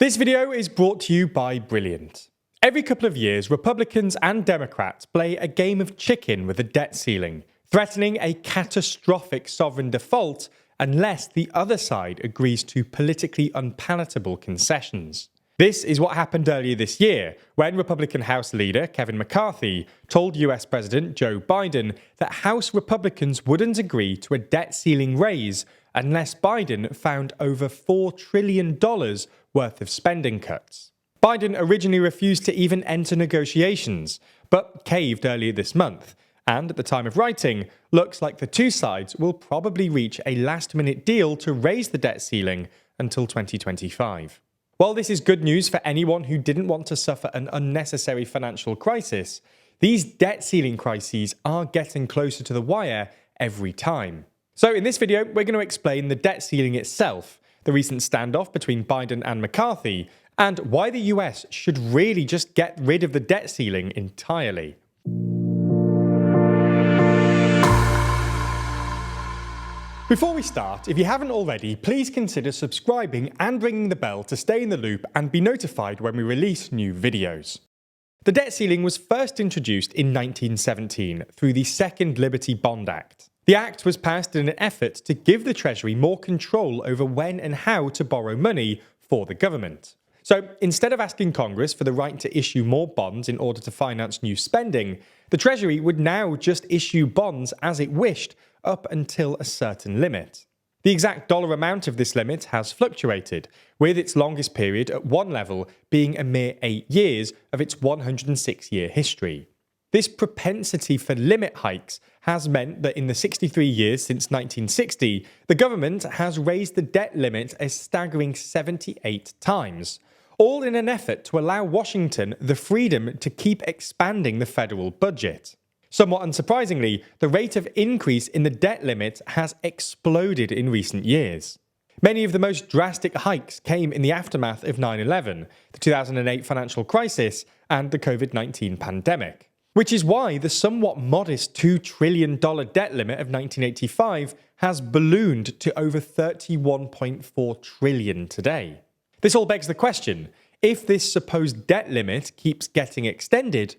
This video is brought to you by Brilliant. Every couple of years, Republicans and Democrats play a game of chicken with the debt ceiling, threatening a catastrophic sovereign default unless the other side agrees to politically unpalatable concessions. This is what happened earlier this year, when Republican House leader Kevin McCarthy told US President Joe Biden that House Republicans wouldn't agree to a debt ceiling raise unless Biden found over $4 trillion worth of spending cuts. Biden originally refused to even enter negotiations, but caved earlier this month, and at the time of writing, looks like the two sides will probably reach a last-minute deal to raise the debt ceiling until 2025. While this is good news for anyone who didn't want to suffer an unnecessary financial crisis, these debt ceiling crises are getting closer to the wire every time. So in this video, we're going to explain the debt ceiling itself, the recent standoff between Biden and McCarthy, and why the US should really just get rid of the debt ceiling entirely. Before we start, if you haven't already, please consider subscribing and ringing the bell to stay in the loop and be notified when we release new videos. The debt ceiling was first introduced in 1917 through the Second Liberty Bond Act. The act was passed in an effort to give the Treasury more control over when and how to borrow money for the government. So instead of asking Congress for the right to issue more bonds in order to finance new spending, the Treasury would now just issue bonds as it wished up until a certain limit. The exact dollar amount of this limit has fluctuated, with its longest period at one level being a mere 8 years of its 106-year history. This propensity for limit hikes has meant that in the 63 years since 1960, the government has raised the debt limit a staggering 78 times, all in an effort to allow Washington the freedom to keep expanding the federal budget. Somewhat unsurprisingly, the rate of increase in the debt limit has exploded in recent years. Many of the most drastic hikes came in the aftermath of 9/11, the 2008 financial crisis, and the COVID-19 pandemic. Which is why the somewhat modest $2 trillion debt limit of 1985 has ballooned to over $31.4 trillion today. This all begs the question, if this supposed debt limit keeps getting extended,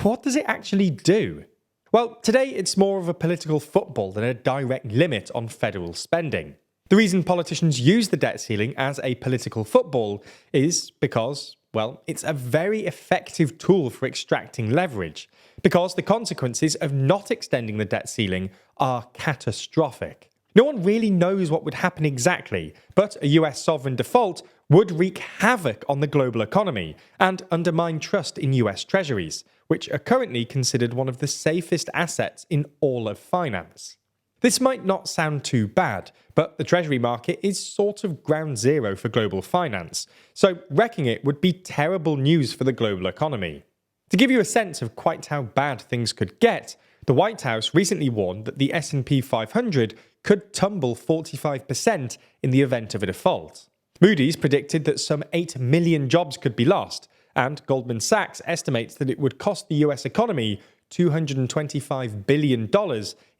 what does it actually do? Well, today it's more of a political football than a direct limit on federal spending. The reason politicians use the debt ceiling as a political football is because, well, it's a very effective tool for extracting leverage, because the consequences of not extending the debt ceiling are catastrophic. No one really knows what would happen exactly, but a US sovereign default would wreak havoc on the global economy and undermine trust in US treasuries, which are currently considered one of the safest assets in all of finance. This might not sound too bad, but the treasury market is sort of ground zero for global finance, so wrecking it would be terrible news for the global economy. To give you a sense of quite how bad things could get, the White House recently warned that the S&P 500 could tumble 45% in the event of a default. Moody's predicted that some 8 million jobs could be lost, and Goldman Sachs estimates that it would cost the US economy $225 billion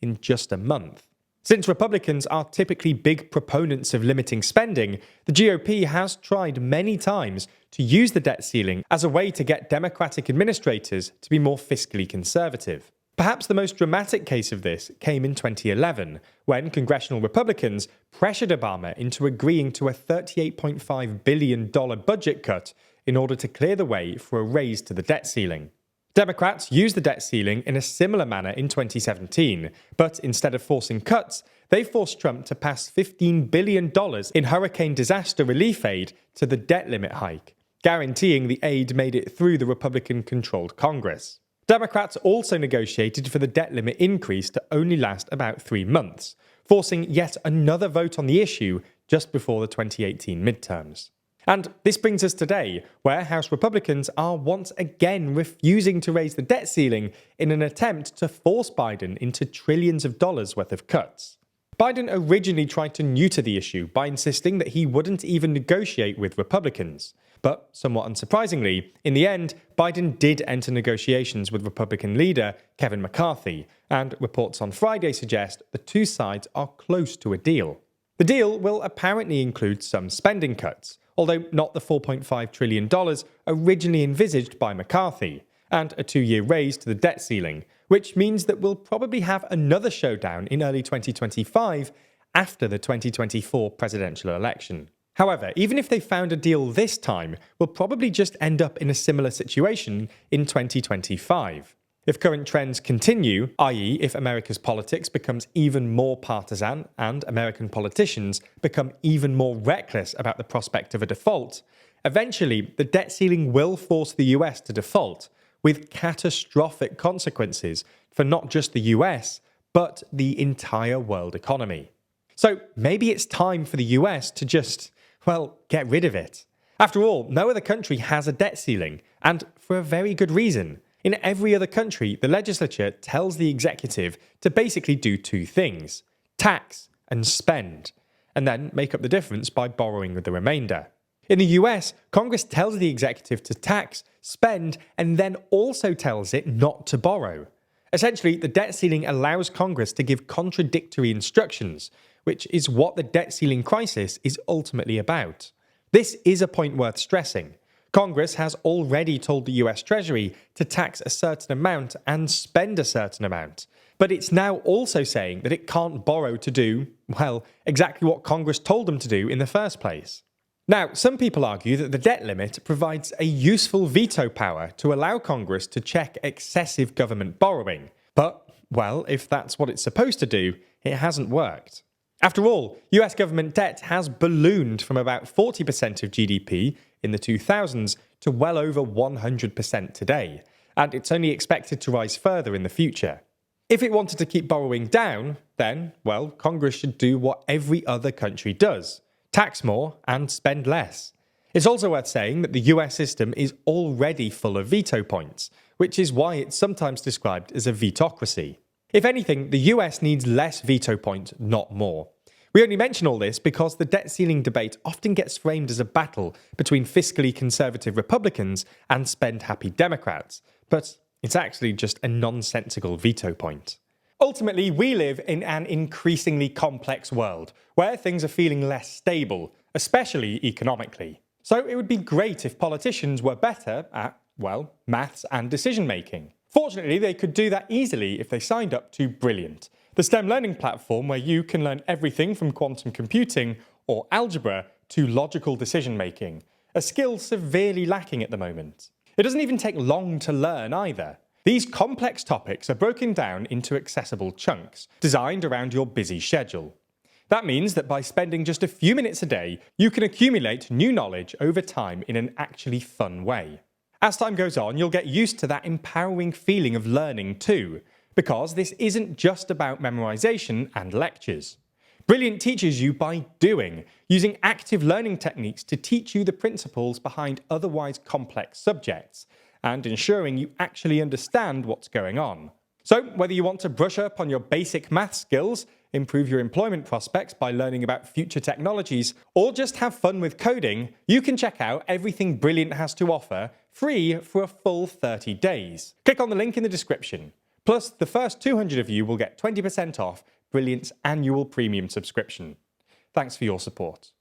in just a month. Since Republicans are typically big proponents of limiting spending, the GOP has tried many times to use the debt ceiling as a way to get Democratic administrators to be more fiscally conservative. Perhaps the most dramatic case of this came in 2011, when congressional Republicans pressured Obama into agreeing to a $38.5 billion budget cut in order to clear the way for a raise to the debt ceiling. Democrats used the debt ceiling in a similar manner in 2017, but instead of forcing cuts, they forced Trump to pass $15 billion in hurricane disaster relief aid to the debt limit hike, guaranteeing the aid made it through the Republican-controlled Congress. Democrats also negotiated for the debt limit increase to only last about 3 months, forcing yet another vote on the issue just before the 2018 midterms. And this brings us today, where House Republicans are once again refusing to raise the debt ceiling in an attempt to force Biden into trillions of dollars worth of cuts. Biden originally tried to neuter the issue by insisting that he wouldn't even negotiate with Republicans. But somewhat unsurprisingly, in the end, Biden did enter negotiations with Republican leader Kevin McCarthy, and reports on Friday suggest the two sides are close to a deal. The deal will apparently include some spending cuts, although not the $4.5 trillion originally envisaged by McCarthy, and a 2-year raise to the debt ceiling, which means that we'll probably have another showdown in early 2025 after the 2024 presidential election. However, even if they found a deal this time, we'll probably just end up in a similar situation in 2025. If current trends continue, i.e. if America's politics becomes even more partisan and American politicians become even more reckless about the prospect of a default, eventually the debt ceiling will force the US to default, with catastrophic consequences for not just the US, but the entire world economy. So maybe it's time for the US to just, well, get rid of it. After all, no other country has a debt ceiling, and for a very good reason. In every other country, the legislature tells the executive to basically do two things: tax and spend, and then make up the difference by borrowing the remainder. In the US, Congress tells the executive to tax, spend, and then also tells it not to borrow. Essentially, the debt ceiling allows Congress to give contradictory instructions, which is what the debt ceiling crisis is ultimately about. This is a point worth stressing. Congress has already told the US Treasury to tax a certain amount and spend a certain amount, but it's now also saying that it can't borrow to do, well, exactly what Congress told them to do in the first place. Now, some people argue that the debt limit provides a useful veto power to allow Congress to check excessive government borrowing, but, well, if that's what it's supposed to do, it hasn't worked. After all, US government debt has ballooned from about 40% of GDP in the 2000s to well over 100% today, and it's only expected to rise further in the future. If it wanted to keep borrowing down, then, well, Congress should do what every other country does: tax more and spend less. It's also worth saying that the US system is already full of veto points, which is why it's sometimes described as a vetocracy. If anything, the US needs less veto points, not more. We only mention all this because the debt ceiling debate often gets framed as a battle between fiscally conservative Republicans and spend-happy Democrats, but it's actually just a nonsensical veto point. Ultimately, we live in an increasingly complex world where things are feeling less stable, especially economically. So it would be great if politicians were better at, well, maths and decision-making. Fortunately, they could do that easily if they signed up to Brilliant, the STEM learning platform where you can learn everything from quantum computing or algebra to logical decision-making, a skill severely lacking at the moment. It doesn't even take long to learn either. These complex topics are broken down into accessible chunks, designed around your busy schedule. That means that by spending just a few minutes a day, you can accumulate new knowledge over time in an actually fun way. As time goes on, you'll get used to that empowering feeling of learning too, because this isn't just about memorization and lectures. Brilliant teaches you by doing, using active learning techniques to teach you the principles behind otherwise complex subjects, and ensuring you actually understand what's going on. So, whether you want to brush up on your basic math skills, improve your employment prospects by learning about future technologies, or just have fun with coding, you can check out everything Brilliant has to offer free for a full 30 days. Click on the link in the description. Plus, the first 200 of you will get 20% off Brilliant's annual premium subscription. Thanks for your support.